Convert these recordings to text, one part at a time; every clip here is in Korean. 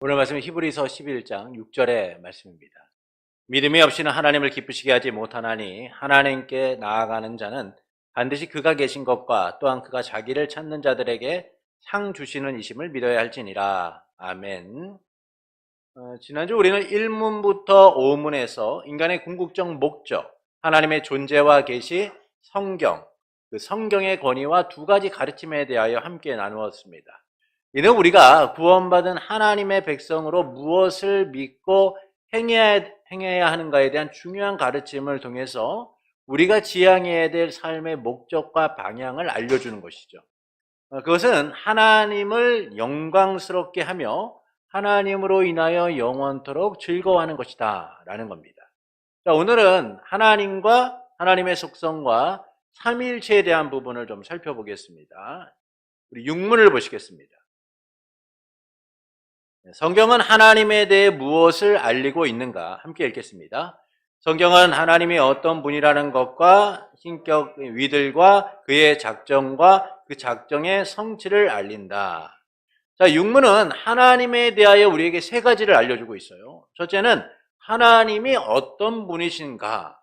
오늘 말씀은 히브리서 11장 6절의 말씀입니다. 믿음이 없이는 하나님을 기쁘시게 하지 못하나니 하나님께 나아가는 자는 반드시 그가 계신 것과 또한 그가 자기를 찾는 자들에게 상 주시는 이심을 믿어야 할지니라. 아멘. 지난주 우리는 1문부터 5문에서 인간의 궁극적 목적, 하나님의 존재와 계시, 성경, 그 성경의 권위와 두 가지 가르침에 대하여 함께 나누었습니다. 이는 우리가 구원받은 하나님의 백성으로 무엇을 믿고 행해야 하는가에 대한 중요한 가르침을 통해서 우리가 지향해야 될 삶의 목적과 방향을 알려주는 것이죠. 그것은 하나님을 영광스럽게 하며 하나님으로 인하여 영원토록 즐거워하는 것이다 라는 겁니다. 자, 오늘은 하나님과 하나님의 속성과 삼위일체에 대한 부분을 좀 살펴보겠습니다. 우리 육문을 보시겠습니다. 성경은 하나님에 대해 무엇을 알리고 있는가? 함께 읽겠습니다. 성경은 하나님이 어떤 분이라는 것과 신격 위들과 그의 작정과 그 작정의 성취를 알린다. 자, 육문은 하나님에 대하여 우리에게 세 가지를 알려주고 있어요. 첫째는 하나님이 어떤 분이신가.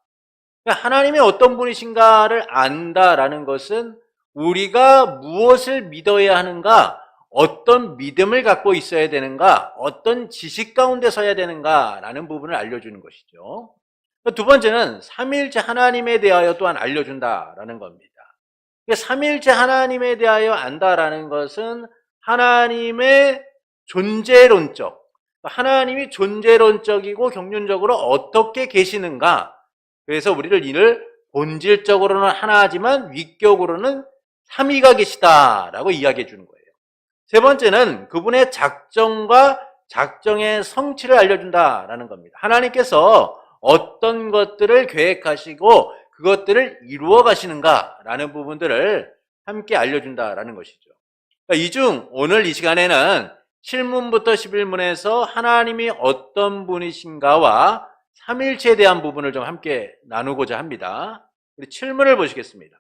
하나님이 어떤 분이신가를 안다라는 것은 우리가 무엇을 믿어야 하는가, 어떤 믿음을 갖고 있어야 되는가, 어떤 지식 가운데 서야 되는가라는 부분을 알려주는 것이죠. 두 번째는 삼위일체 하나님에 대하여 또한 알려준다라는 겁니다. 삼위일체 하나님에 대하여 안다라는 것은 하나님의 존재론적, 하나님이 존재론적이고 경륜적으로 어떻게 계시는가. 그래서 우리를 이를 본질적으로는 하나지만 위격으로는 삼위가 계시다라고 이야기해 주는 거예요. 세 번째는 그분의 작정과 작정의 성취를 알려준다라는 겁니다. 하나님께서 어떤 것들을 계획하시고 그것들을 이루어 가시는가라는 부분들을 함께 알려준다라는 것이죠. 이 중 오늘 이 시간에는 7문부터 11문에서 하나님이 어떤 분이신가와 삼위일체에 대한 부분을 좀 함께 나누고자 합니다. 우리 7문을 보시겠습니다.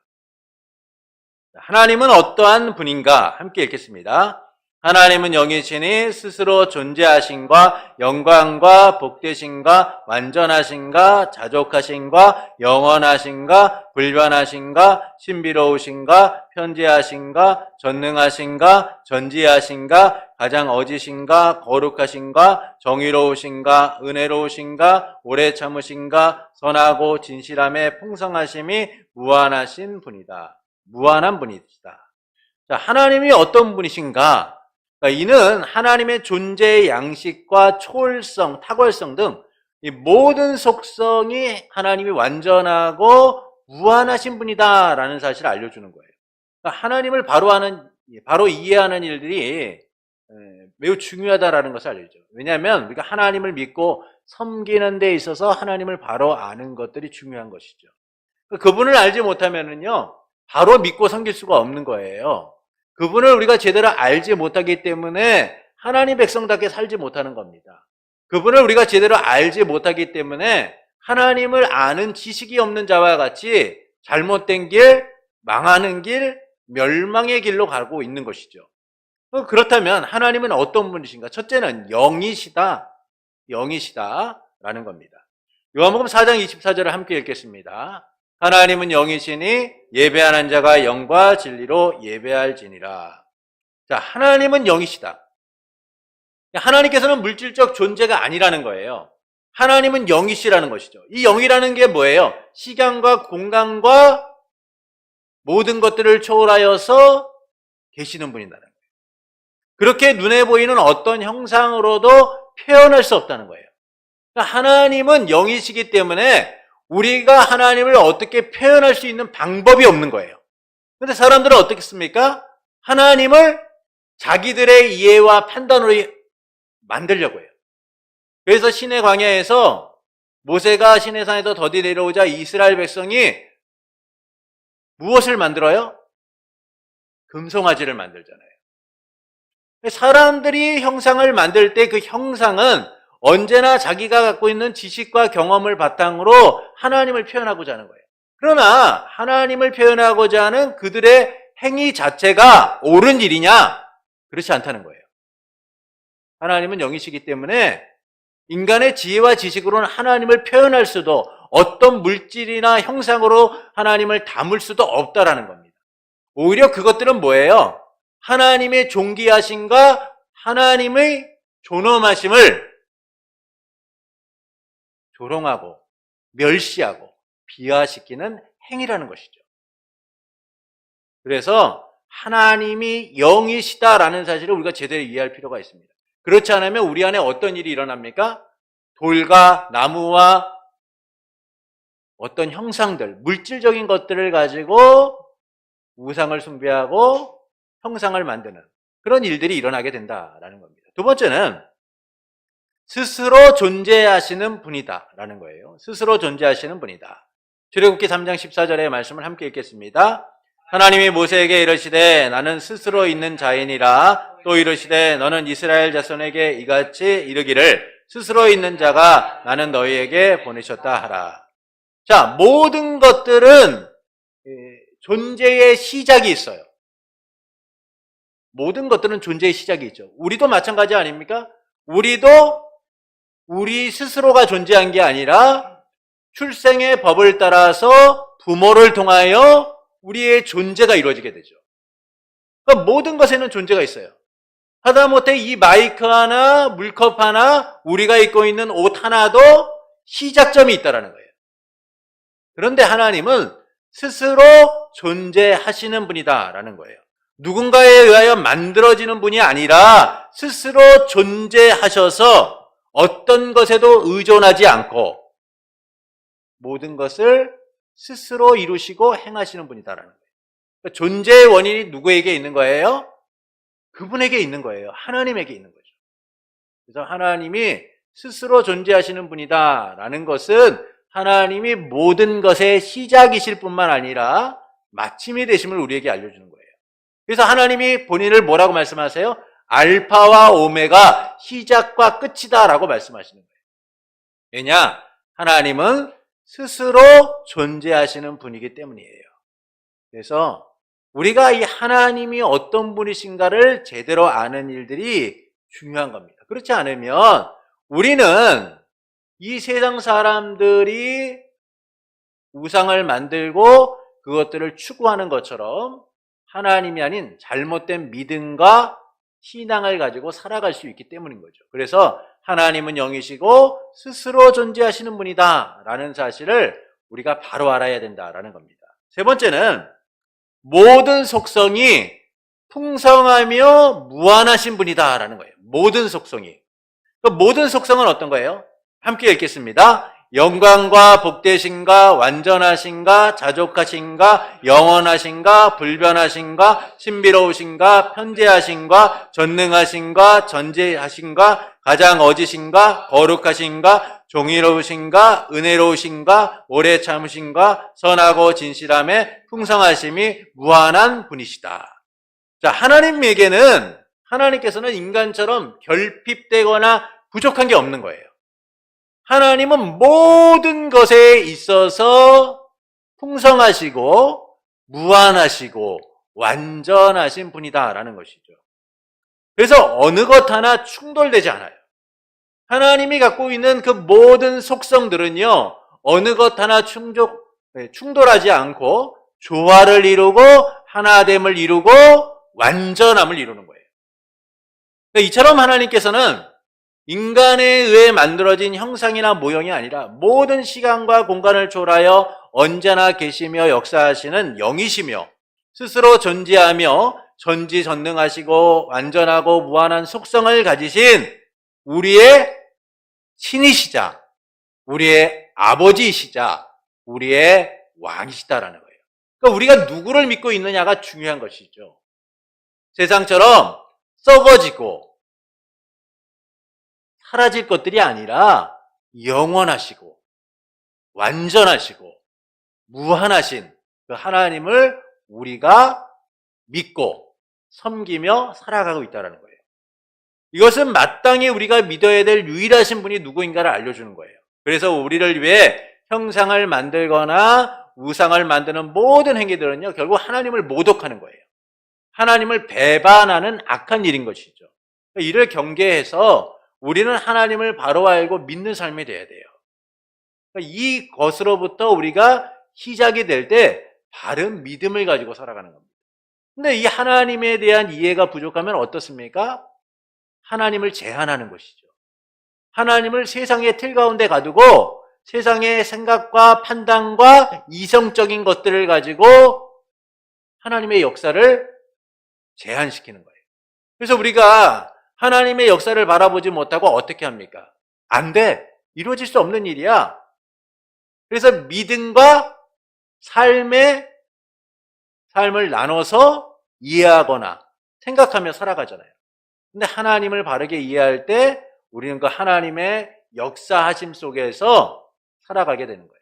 하나님은 어떠한 분인가? 함께 읽겠습니다. 하나님은 영이시니 스스로 존재하신과 영광과 복되신과 완전하신가 자족하신과 영원하신가 불변하신가 신비로우신가 편지하신가 전능하신가 전지하신가 가장 어지신가 거룩하신가 정의로우신가 은혜로우신가 오래 참으신가 선하고 진실함에 풍성하심이 무한하신 분이다. 무한한 분이시다. 자, 하나님이 어떤 분이신가? 그러니까 이는 하나님의 존재의 양식과 초월성, 탁월성 등 이 모든 속성이 하나님이 완전하고 무한하신 분이다라는 사실을 알려주는 거예요. 그러니까 하나님을 바로 이해하는 일들이 매우 중요하다라는 것을 알려줘. 왜냐하면 우리가 하나님을 믿고 섬기는 데 있어서 하나님을 바로 아는 것들이 중요한 것이죠. 그분을 알지 못하면은요, 바로 믿고 섬길 수가 없는 거예요. 그분을 우리가 제대로 알지 못하기 때문에 하나님 백성답게 살지 못하는 겁니다. 그분을 우리가 제대로 알지 못하기 때문에 하나님을 아는 지식이 없는 자와 같이 잘못된 길, 망하는 길, 멸망의 길로 가고 있는 것이죠. 그렇다면 하나님은 어떤 분이신가? 첫째는 영이시다. 영이시다라는 겁니다. 요한복음 4장 24절을 함께 읽겠습니다. 하나님은 영이시니 예배하는 자가 영과 진리로 예배할지니라. 자, 하나님은 영이시다. 하나님께서는 물질적 존재가 아니라는 거예요. 하나님은 영이시라는 것이죠. 이 영이라는 게 뭐예요? 시간과 공간과 모든 것들을 초월하여서 계시는 분이라는 거예요. 그렇게 눈에 보이는 어떤 형상으로도 표현할 수 없다는 거예요. 그러니까 하나님은 영이시기 때문에 우리가 하나님을 어떻게 표현할 수 있는 방법이 없는 거예요. 그런데 사람들은 어떻겠습니까? 하나님을 자기들의 이해와 판단으로 만들려고 해요. 그래서 시내 광야에서 모세가 시내산에서 더디 내려오자 이스라엘 백성이 무엇을 만들어요? 금송아지를 만들잖아요. 사람들이 형상을 만들 때 그 형상은 언제나 자기가 갖고 있는 지식과 경험을 바탕으로 하나님을 표현하고자 하는 거예요. 그러나 하나님을 표현하고자 하는 그들의 행위 자체가 옳은 일이냐? 그렇지 않다는 거예요. 하나님은 영이시기 때문에 인간의 지혜와 지식으로는 하나님을 표현할 수도, 어떤 물질이나 형상으로 하나님을 담을 수도 없다라는 겁니다. 오히려 그것들은 뭐예요? 하나님의 존귀하심과 하나님의 존엄하심을 조롱하고 멸시하고 비하시키는 행위라는 것이죠. 그래서 하나님이 영이시다라는 사실을 우리가 제대로 이해할 필요가 있습니다. 그렇지 않으면 우리 안에 어떤 일이 일어납니까? 돌과 나무와 어떤 형상들, 물질적인 것들을 가지고 우상을 숭배하고 형상을 만드는 그런 일들이 일어나게 된다라는 겁니다. 두 번째는 스스로 존재하시는 분이다라는 거예요. 스스로 존재하시는 분이다. 출애굽기 3장 14절의 말씀을 함께 읽겠습니다. 하나님이 모세에게 이르시되 나는 스스로 있는 자이니라. 또 이르시되 너는 이스라엘 자손에게 이같이 이르기를 스스로 있는 자가 나는 너희에게 보내셨다 하라. 자, 모든 것들은 존재의 시작이 있어요. 모든 것들은 존재의 시작이 있죠. 우리도 마찬가지 아닙니까? 우리도 우리 스스로가 존재한 게 아니라 출생의 법을 따라서 부모를 통하여 우리의 존재가 이루어지게 되죠. 그러니까 모든 것에는 존재가 있어요. 하다못해 이 마이크 하나, 물컵 하나, 우리가 입고 있는 옷 하나도 시작점이 있다는 거예요. 그런데 하나님은 스스로 존재하시는 분이다라는 거예요. 누군가에 의하여 만들어지는 분이 아니라 스스로 존재하셔서 어떤 것에도 의존하지 않고 모든 것을 스스로 이루시고 행하시는 분이다라는 거예요. 그러니까 존재의 원인이 누구에게 있는 거예요? 그분에게 있는 거예요. 하나님에게 있는 거죠. 그래서 하나님이 스스로 존재하시는 분이다라는 것은 하나님이 모든 것의 시작이실 뿐만 아니라 마침이 되심을 우리에게 알려주는 거예요. 그래서 하나님이 본인을 뭐라고 말씀하세요? 알파와 오메가, 시작과 끝이다라고 말씀하시는 거예요. 왜냐? 하나님은 스스로 존재하시는 분이기 때문이에요. 그래서 우리가 이 하나님이 어떤 분이신가를 제대로 아는 일들이 중요한 겁니다. 그렇지 않으면 우리는 이 세상 사람들이 우상을 만들고 그것들을 추구하는 것처럼 하나님이 아닌 잘못된 믿음과 신앙을 가지고 살아갈 수 있기 때문인 거죠. 그래서 하나님은 영이시고 스스로 존재하시는 분이다 라는 사실을 우리가 바로 알아야 된다라는 겁니다. 세 번째는 모든 속성이 풍성하며 무한하신 분이다라는 거예요. 모든 속성이. 그 모든 속성은 어떤 거예요? 함께 읽겠습니다. 영광과 복되신가, 완전하신가, 자족하신가, 영원하신가, 불변하신가, 신비로우신가, 편재하신가, 전능하신가, 전제하신가, 가장 어지신가, 거룩하신가, 종이로우신가, 은혜로우신가, 오래 참으신가, 선하고 진실함에 풍성하심이 무한한 분이시다. 자, 하나님께서는 인간처럼 결핍되거나 부족한 게 없는 거예요. 하나님은 모든 것에 있어서 풍성하시고 무한하시고 완전하신 분이다라는 것이죠. 그래서 어느 것 하나 충돌되지 않아요. 하나님이 갖고 있는 그 모든 속성들은요, 어느 것 하나 충돌하지 않고 조화를 이루고 하나됨을 이루고 완전함을 이루는 거예요. 그러니까 이처럼 하나님께서는 인간에 의해 만들어진 형상이나 모형이 아니라 모든 시간과 공간을 초월하여 언제나 계시며 역사하시는 영이시며 스스로 존재하며 전지전능하시고 완전하고 무한한 속성을 가지신 우리의 신이시자, 우리의 아버지이시자, 우리의 왕이시다라는 거예요. 그러니까 우리가 누구를 믿고 있느냐가 중요한 것이죠. 세상처럼 썩어지고 사라질 것들이 아니라 영원하시고 완전하시고 무한하신 그 하나님을 우리가 믿고 섬기며 살아가고 있다는 거예요. 이것은 마땅히 우리가 믿어야 될 유일하신 분이 누구인가를 알려주는 거예요. 그래서 우리를 위해 형상을 만들거나 우상을 만드는 모든 행위들은요, 결국 하나님을 모독하는 거예요. 하나님을 배반하는 악한 일인 것이죠. 이를 경계해서 우리는 하나님을 바로 알고 믿는 삶이 돼야 돼요. 이것으로부터 우리가 시작이 될 때 바른 믿음을 가지고 살아가는 겁니다. 근데 이 하나님에 대한 이해가 부족하면 어떻습니까? 하나님을 제한하는 것이죠. 하나님을 세상의 틀 가운데 가두고 세상의 생각과 판단과 이성적인 것들을 가지고 하나님의 역사를 제한시키는 거예요. 그래서 우리가 하나님의 역사를 바라보지 못하고 어떻게 합니까? 안 돼. 이루어질 수 없는 일이야. 그래서 믿음과 삶을 나눠서 이해하거나 생각하며 살아가잖아요. 근데 하나님을 바르게 이해할 때 우리는 그 하나님의 역사하심 속에서 살아가게 되는 거예요.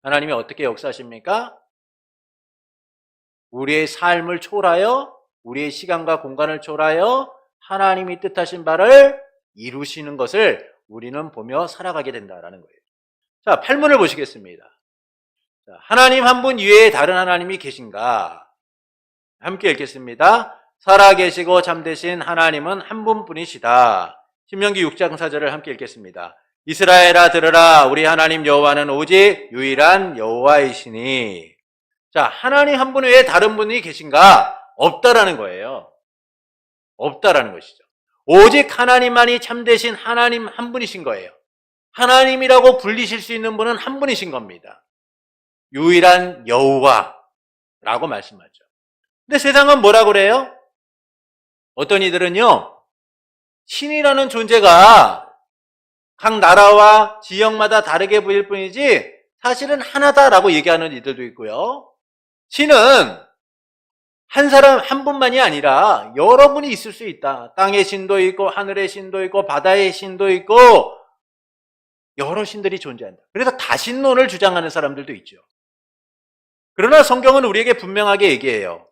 하나님이 어떻게 역사하십니까? 우리의 삶을 초월하여, 우리의 시간과 공간을 초월하여 하나님이 뜻하신 바를 이루시는 것을 우리는 보며 살아가게 된다는 거예요. 자, 8문을 보시겠습니다. 자, 하나님 한 분 이외에 다른 하나님이 계신가? 함께 읽겠습니다. 살아계시고 참되신 하나님은 한 분뿐이시다. 신명기 6장 4절을 함께 읽겠습니다. 이스라엘아 들으라, 우리 하나님 여호와는 오직 유일한 여호와이시니. 자, 하나님 한 분 외에 다른 분이 계신가? 없다라는 거예요. 없다라는 것이죠. 오직 하나님만이 참되신 하나님 한 분이신 거예요. 하나님이라고 불리실 수 있는 분은 한 분이신 겁니다. 유일한 여호와라고 말씀하죠. 근데 세상은 뭐라 그래요? 어떤 이들은요, 신이라는 존재가 각 나라와 지역마다 다르게 보일 뿐이지 사실은 하나다라고 얘기하는 이들도 있고요. 신은 한 사람 한 분만이 아니라 여러 분이 있을 수 있다. 땅의 신도 있고 하늘의 신도 있고 바다의 신도 있고 여러 신들이 존재한다. 그래서 다신론을 주장하는 사람들도 있죠. 그러나 성경은 우리에게 분명하게 얘기해요.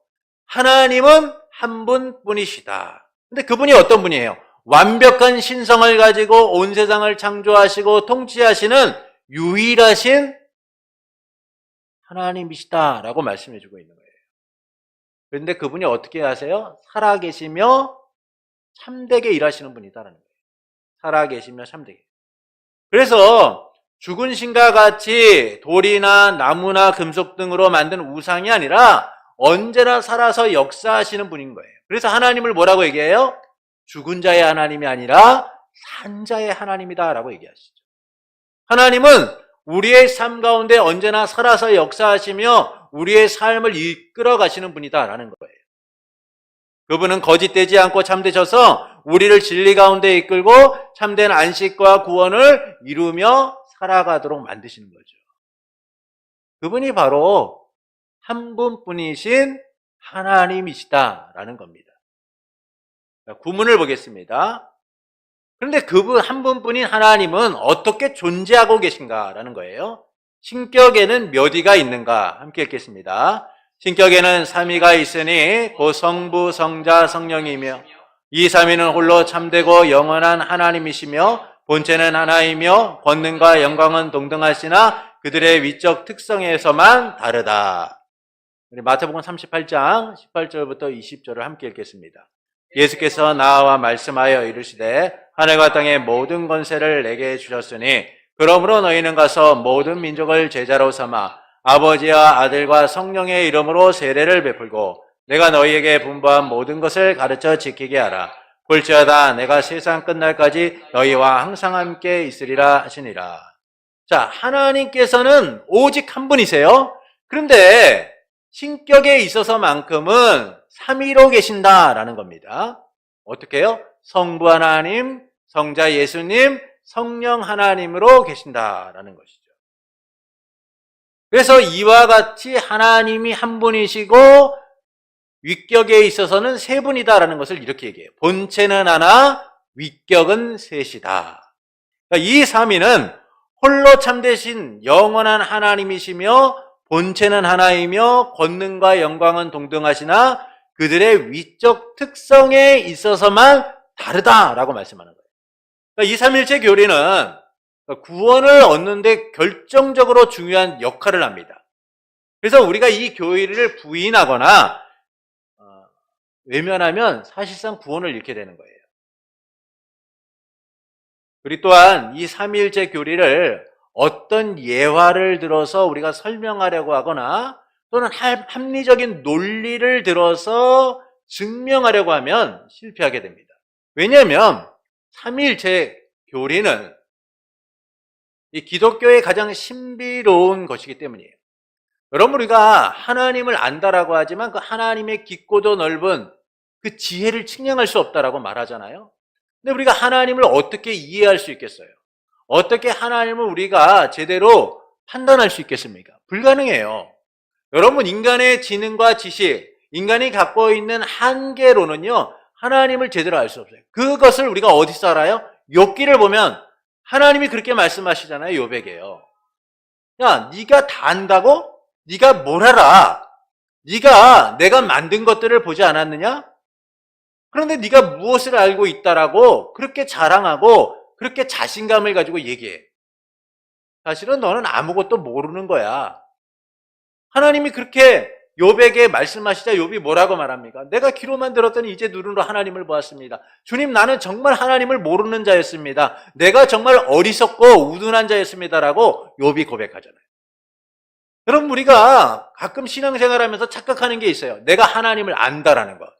하나님은 한 분뿐이시다. 근데 그분이 어떤 분이에요? 완벽한 신성을 가지고 온 세상을 창조하시고 통치하시는 유일하신 하나님이시다라고 말씀해주고 있는 거예요. 그런데 그분이 어떻게 하세요? 살아계시며 참되게 일하시는 분이다라는 거예요. 살아계시며 참되게. 그래서 죽은 신과 같이 돌이나 나무나 금속 등으로 만든 우상이 아니라 언제나 살아서 역사하시는 분인 거예요. 그래서 하나님을 뭐라고 얘기해요? 죽은 자의 하나님이 아니라 산 자의 하나님이다라고 얘기하시죠. 하나님은 우리의 삶 가운데 언제나 살아서 역사하시며 우리의 삶을 이끌어 가시는 분이다라는 거예요. 그분은 거짓되지 않고 참되셔서 우리를 진리 가운데 이끌고 참된 안식과 구원을 이루며 살아가도록 만드시는 거죠. 그분이 바로 한 분뿐이신 하나님이시다라는 겁니다. 구문을 보겠습니다. 그런데 그분 한 분뿐인 하나님은 어떻게 존재하고 계신가라는 거예요. 신격에는 몇 위가 있는가? 함께 읽겠습니다. 신격에는 삼위가 있으니 곧 성부, 성자, 성령이며 이 삼위는 홀로 참되고 영원한 하나님이시며 본체는 하나이며 권능과 영광은 동등하시나 그들의 위적 특성에서만 다르다. 우리 마태복음 38장 18절부터 20절을 함께 읽겠습니다. 예수께서 나와 말씀하여 이르시되 하늘과 땅의 모든 권세를 내게 주셨으니 그러므로 너희는 가서 모든 민족을 제자로 삼아 아버지와 아들과 성령의 이름으로 세례를 베풀고 내가 너희에게 분부한 모든 것을 가르쳐 지키게 하라. 볼지어다 내가 세상 끝날까지 너희와 항상 함께 있으리라 하시니라. 자, 하나님께서는 오직 한 분이세요. 그런데 신격에 있어서만큼은 삼위로 계신다라는 겁니다. 어떻게 해요? 성부 하나님, 성자 예수님, 성령 하나님으로 계신다라는 것이죠. 그래서 이와 같이 하나님이 한 분이시고 위격에 있어서는 세 분이다라는 것을 이렇게 얘기해요. 본체는 하나, 위격은 셋이다. 그러니까 이 삼위는 홀로 참되신 영원한 하나님이시며 본체는 하나이며 권능과 영광은 동등하시나 그들의 위적 특성에 있어서만 다르다라고 말씀하는 거예요. 그러니까 이 삼일체 교리는 구원을 얻는 데 결정적으로 중요한 역할을 합니다. 그래서 우리가 이 교리를 부인하거나 외면하면 사실상 구원을 잃게 되는 거예요. 우리 또한 이 삼위일체 교리를 어떤 예화를 들어서 우리가 설명하려고 하거나 또는 합리적인 논리를 들어서 증명하려고 하면 실패하게 됩니다. 왜냐하면 삼위일체 교리는 이 기독교의 가장 신비로운 것이기 때문이에요. 여러분, 우리가 하나님을 안다라고 하지만 그 하나님의 깊고도 넓은 그 지혜를 측량할 수 없다라고 말하잖아요. 근데 우리가 하나님을 어떻게 이해할 수 있겠어요? 어떻게 하나님을 우리가 제대로 판단할 수 있겠습니까? 불가능해요. 여러분, 인간의 지능과 지식, 인간이 갖고 있는 한계로는요, 하나님을 제대로 알 수 없어요. 그것을 우리가 어디서 알아요? 욥기를 보면 하나님이 그렇게 말씀하시잖아요, 욥에게요. 야, 네가 다 안다고? 네가 뭘 알아? 네가 내가 만든 것들을 보지 않았느냐? 그런데 네가 무엇을 알고 있다라고 그렇게 자랑하고 그렇게 자신감을 가지고 얘기해. 사실은 너는 아무것도 모르는 거야. 하나님이 그렇게 욥에게 말씀하시자 욥이 뭐라고 말합니까? 내가 귀로만 들었더니 이제 눈으로 하나님을 보았습니다. 주님, 나는 정말 하나님을 모르는 자였습니다. 내가 정말 어리석고 우둔한 자였습니다라고 욥이 고백하잖아요. 여러분, 우리가 가끔 신앙생활하면서 착각하는 게 있어요. 내가 하나님을 안다라는 것.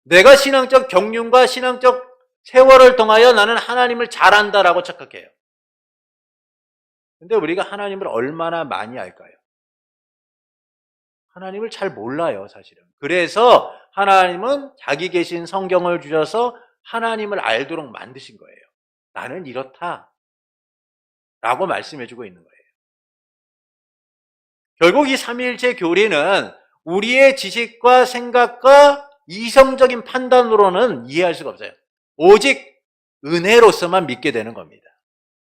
내가 신앙적 경륜과 신앙적 세월을 통하여 나는 하나님을 잘 안다라고 착각해요. 근데 우리가 하나님을 얼마나 많이 알까요? 하나님을 잘 몰라요, 사실은. 그래서 하나님은 자기 계신 성경을 주셔서 하나님을 알도록 만드신 거예요. 나는 이렇다 라고 말씀해주고 있는 거예요. 결국 이 삼위일체 교리는 우리의 지식과 생각과 이성적인 판단으로는 이해할 수가 없어요. 오직 은혜로서만 믿게 되는 겁니다.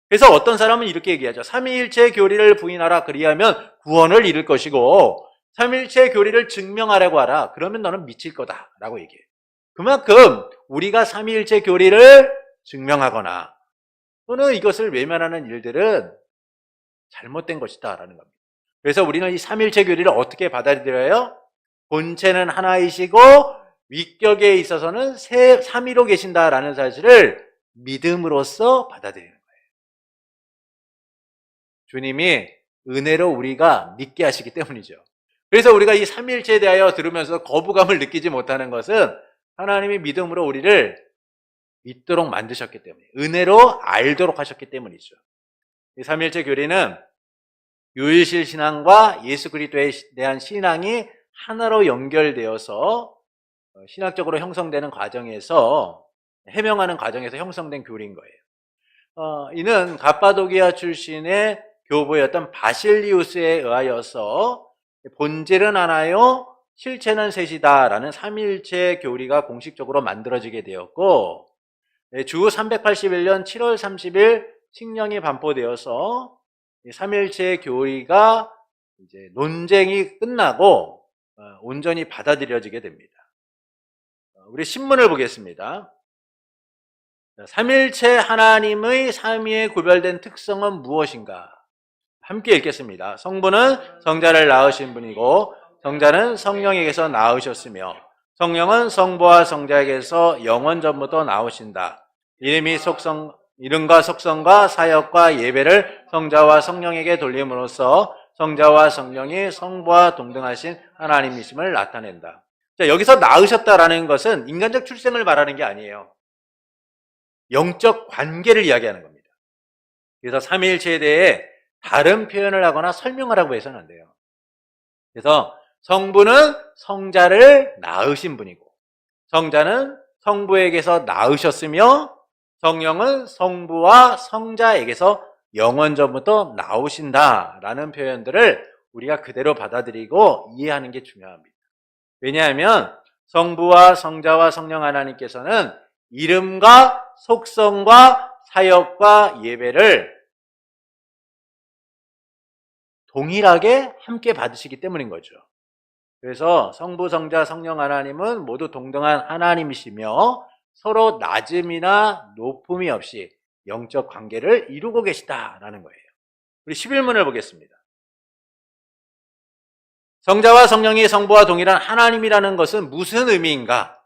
그래서 어떤 사람은 이렇게 얘기하죠. 삼위일체 교리를 부인하라, 그리하면 구원을 이룰 것이고 삼위일체 교리를 증명하려고 하라, 그러면 너는 미칠 거다 라고 얘기해요. 그만큼 우리가 삼위일체 교리를 증명하거나 또는 이것을 외면하는 일들은 잘못된 것이다 라는 겁니다. 그래서 우리는 이 삼위일체 교리를 어떻게 받아들여요? 본체는 하나이시고 위격에 있어서는 삼위로 계신다라는 사실을 믿음으로써 받아들이는 거예요. 주님이 은혜로 우리가 믿게 하시기 때문이죠. 그래서 우리가 이 삼위일체에 대하여 들으면서 거부감을 느끼지 못하는 것은 하나님이 믿음으로 우리를 믿도록 만드셨기 때문에, 은혜로 알도록 하셨기 때문이죠. 이 삼위일체 교리는 유일신 신앙과 예수 그리스도에 대한 신앙이 하나로 연결되어서 신학적으로 형성되는 과정에서, 해명하는 과정에서 형성된 교리인 거예요. 이는 갑바도기아 출신의 교부였던 바실리우스에 의하여서 본질은 하나요, 실체는 셋이다라는 삼위일체 교리가 공식적으로 만들어지게 되었고, 주 381년 7월 30일 칙령이 반포되어서 삼위일체 교리가 이제 논쟁이 끝나고 온전히 받아들여지게 됩니다. 우리 신문을 보겠습니다. 삼위일체 하나님의 삼위에 구별된 특성은 무엇인가? 함께 읽겠습니다. 성부는 성자를 낳으신 분이고 성자는 성령에게서 낳으셨으며 성령은 성부와 성자에게서 영원 전부터 나오신다. 이름과 속성과 사역과 예배를 성자와 성령에게 돌림으로써 성자와 성령이 성부와 동등하신 하나님이심을 나타낸다. 자, 여기서 낳으셨다라는 것은 인간적 출생을 말하는 게 아니에요. 영적 관계를 이야기하는 겁니다. 그래서 삼위일체에 대해 다른 표현을 하거나 설명하라고 해서는 안 돼요. 그래서 성부는 성자를 낳으신 분이고 성자는 성부에게서 낳으셨으며 성령은 성부와 성자에게서 영원전부터 나오신다라는 표현들을 우리가 그대로 받아들이고 이해하는 게 중요합니다. 왜냐하면 성부와 성자와 성령 하나님께서는 이름과 속성과 사역과 예배를 동일하게 함께 받으시기 때문인 거죠. 그래서 성부, 성자, 성령 하나님은 모두 동등한 하나님이시며 서로 낮음이나 높음이 없이 영적 관계를 이루고 계시다라는 거예요. 우리 11문을 보겠습니다. 성자와 성령이 성부와 동일한 하나님이라는 것은 무슨 의미인가?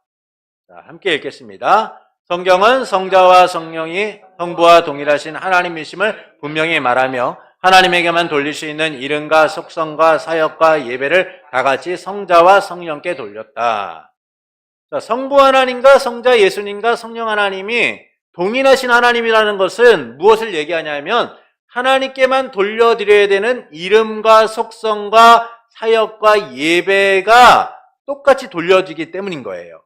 자, 함께 읽겠습니다. 성경은 성자와 성령이 성부와 동일하신 하나님이심을 분명히 말하며 하나님에게만 돌릴 수 있는 이름과 속성과 사역과 예배를 다 같이 성자와 성령께 돌렸다. 자, 성부 하나님과 성자 예수님과 성령 하나님이 동일하신 하나님이라는 것은 무엇을 얘기하냐면 하나님께만 돌려드려야 되는 이름과 속성과 사역과 예배가 똑같이 돌려지기 때문인 거예요.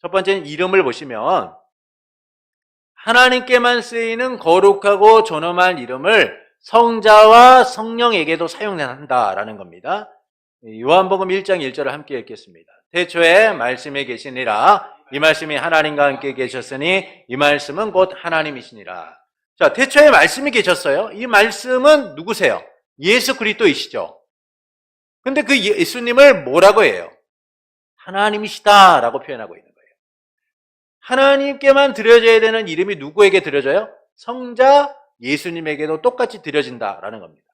첫 번째는 이름을 보시면 하나님께만 쓰이는 거룩하고 존엄한 이름을 성자와 성령에게도 사용한다라는 겁니다. 요한복음 1장 1절을 함께 읽겠습니다. 태초에 말씀이 계시니라. 이 말씀이 하나님과 함께 계셨으니 이 말씀은 곧 하나님이시니라. 자, 태초에 말씀이 계셨어요. 이 말씀은 누구세요? 예수 그리스도이시죠. 근데 그 예수님을 뭐라고 해요? 하나님이시다라고 표현하고 있는 거예요. 하나님께만 드려져야 되는 이름이 누구에게 드려져요? 성자 예수님에게도 똑같이 드려진다라는 겁니다.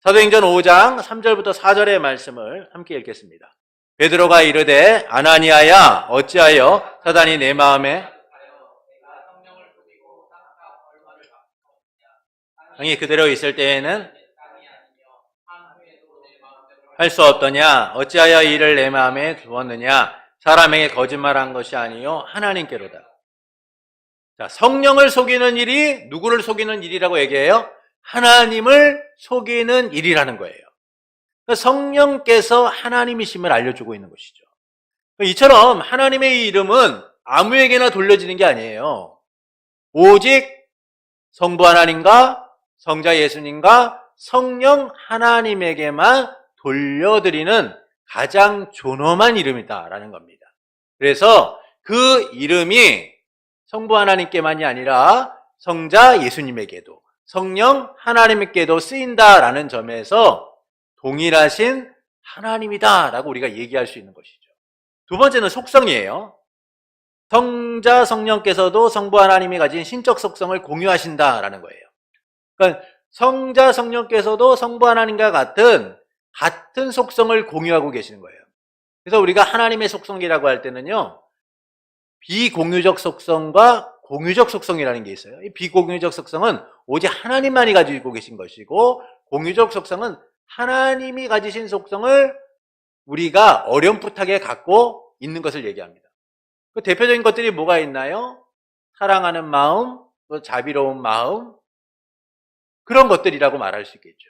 사도행전 5장 3절부터 4절의 말씀을 함께 읽겠습니다. 베드로가 이르되 아나니아야 어찌하여 사단이 내 마음에 당이 그대로 있을 때에는 할 수 없더냐? 어찌하여 이를 내 마음에 두었느냐? 사람에게 거짓말한 것이 아니요 하나님께로다. 자, 성령을 속이는 일이 누구를 속이는 일이라고 얘기해요? 하나님을 속이는 일이라는 거예요. 성령께서 하나님이심을 알려주고 있는 것이죠. 이처럼 하나님의 이름은 아무에게나 돌려지는 게 아니에요. 오직 성부 하나님과 성자 예수님과 성령 하나님에게만 돌려드리는 가장 존엄한 이름이다라는 겁니다. 그래서 그 이름이 성부 하나님께만이 아니라 성자 예수님에게도 성령 하나님께도 쓰인다라는 점에서 동일하신 하나님이다라고 우리가 얘기할 수 있는 것이죠. 두 번째는 속성이에요. 성자 성령께서도 성부 하나님이 가진 신적 속성을 공유하신다라는 거예요. 그러니까 성자 성령께서도 성부 하나님과 같은 속성을 공유하고 계시는 거예요. 그래서 우리가 하나님의 속성이라고 할 때는요, 비공유적 속성과 공유적 속성이라는 게 있어요. 이 비공유적 속성은 오직 하나님만이 가지고 계신 것이고, 공유적 속성은 하나님이 가지신 속성을 우리가 어렴풋하게 갖고 있는 것을 얘기합니다. 그 대표적인 것들이 뭐가 있나요? 사랑하는 마음, 또 자비로운 마음, 그런 것들이라고 말할 수 있겠죠.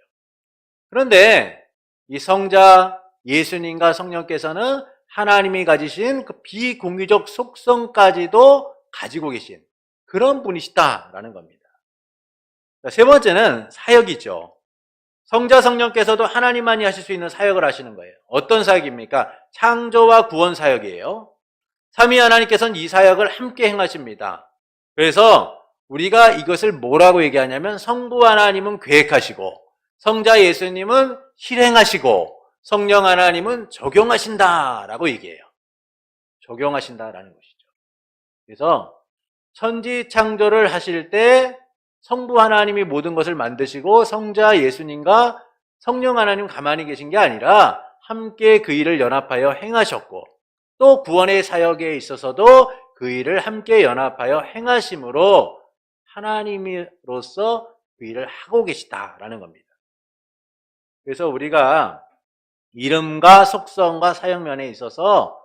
그런데 이 성자 예수님과 성령께서는 하나님이 가지신 그 비공유적 속성까지도 가지고 계신 그런 분이시다라는 겁니다. 세 번째는 사역이죠. 성자 성령께서도 하나님만이 하실 수 있는 사역을 하시는 거예요. 어떤 사역입니까? 창조와 구원 사역이에요. 삼위 하나님께서는 이 사역을 함께 행하십니다. 그래서 우리가 이것을 뭐라고 얘기하냐면 성부 하나님은 계획하시고 성자 예수님은 실행하시고 성령 하나님은 적용하신다라고 얘기해요. 적용하신다라는 것이죠. 그래서 천지 창조를 하실 때 성부 하나님이 모든 것을 만드시고 성자 예수님과 성령 하나님 가만히 계신 게 아니라 함께 그 일을 연합하여 행하셨고 또 구원의 사역에 있어서도 그 일을 함께 연합하여 행하심으로 하나님으로서 그 일을 하고 계시다라는 겁니다. 그래서 우리가 이름과 속성과 사역면에 있어서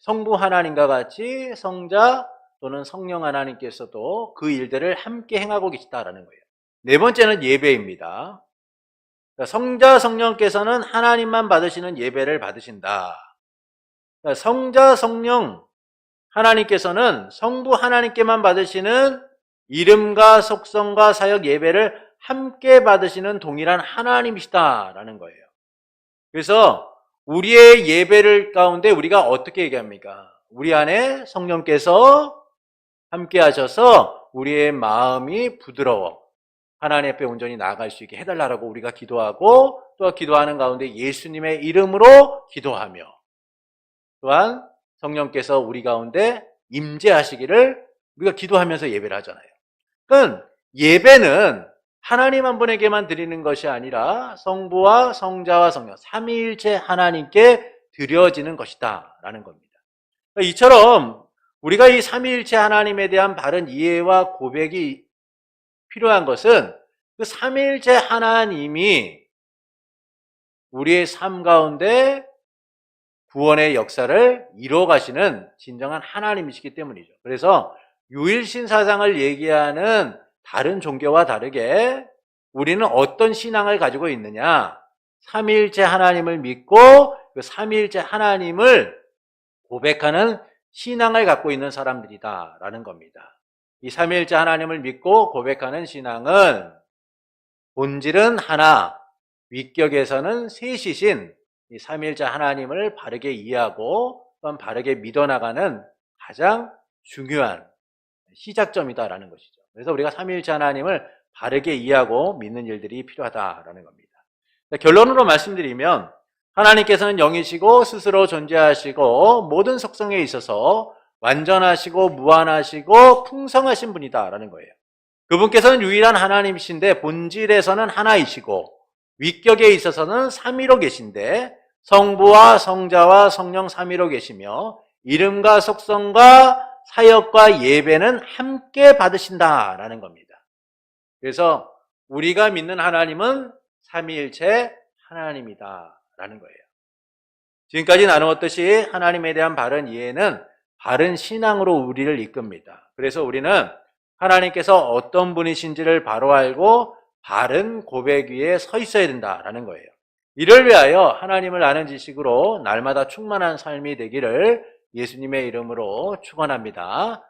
성부 하나님과 같이 성자 또는 성령 하나님께서도 그 일들을 함께 행하고 계시다라는 거예요. 네 번째는 예배입니다. 성자 성령께서는 하나님만 받으시는 예배를 받으신다. 성자 성령 하나님께서는 성부 하나님께만 받으시는 이름과 속성과 사역 예배를 함께 받으시는 동일한 하나님이시다라는 거예요. 그래서 우리의 예배를 가운데 우리가 어떻게 얘기합니까? 우리 안에 성령께서 함께 하셔서 우리의 마음이 부드러워 하나님 앞에 온전히 나아갈 수 있게 해달라고 우리가 기도하고 또 기도하는 가운데 예수님의 이름으로 기도하며 또한 성령께서 우리 가운데 임재하시기를 우리가 기도하면서 예배를 하잖아요. 그러니까 예배는 하나님 한 분에게만 드리는 것이 아니라 성부와 성자와 성령 삼위일체 하나님께 드려지는 것이다 라는 겁니다. 이처럼 우리가 이 삼위일체 하나님에 대한 바른 이해와 고백이 필요한 것은 그 삼위일체 하나님이 우리의 삶 가운데 구원의 역사를 이루어 가시는 진정한 하나님이시기 때문이죠. 그래서 유일신 사상을 얘기하는 다른 종교와 다르게 우리는 어떤 신앙을 가지고 있느냐? 삼위일체 하나님을 믿고 그 삼위일체 하나님을 고백하는 신앙을 갖고 있는 사람들이다라는 겁니다. 이 삼위일체 하나님을 믿고 고백하는 신앙은 본질은 하나, 위격에서는 셋이신 이 삼위일체 하나님을 바르게 이해하고 또한 바르게 믿어나가는 가장 중요한 시작점이다라는 것이죠. 그래서 우리가 삼위일체 하나님을 바르게 이해하고 믿는 일들이 필요하다라는 겁니다. 결론으로 말씀드리면 하나님께서는 영이시고 스스로 존재하시고 모든 속성에 있어서 완전하시고 무한하시고 풍성하신 분이다라는 거예요. 그분께서는 유일한 하나님이신데 본질에서는 하나이시고 위격에 있어서는 삼위로 계신데 성부와 성자와 성령 삼위로 계시며 이름과 속성과 사역과 예배는 함께 받으신다라는 겁니다. 그래서 우리가 믿는 하나님은 삼위일체 하나님이다라는 거예요. 지금까지 나누었듯이 하나님에 대한 바른 이해는 바른 신앙으로 우리를 이끕니다. 그래서 우리는 하나님께서 어떤 분이신지를 바로 알고 바른 고백 위에 서 있어야 된다라는 거예요. 이를 위하여 하나님을 아는 지식으로 날마다 충만한 삶이 되기를 예수님의 이름으로 축원합니다.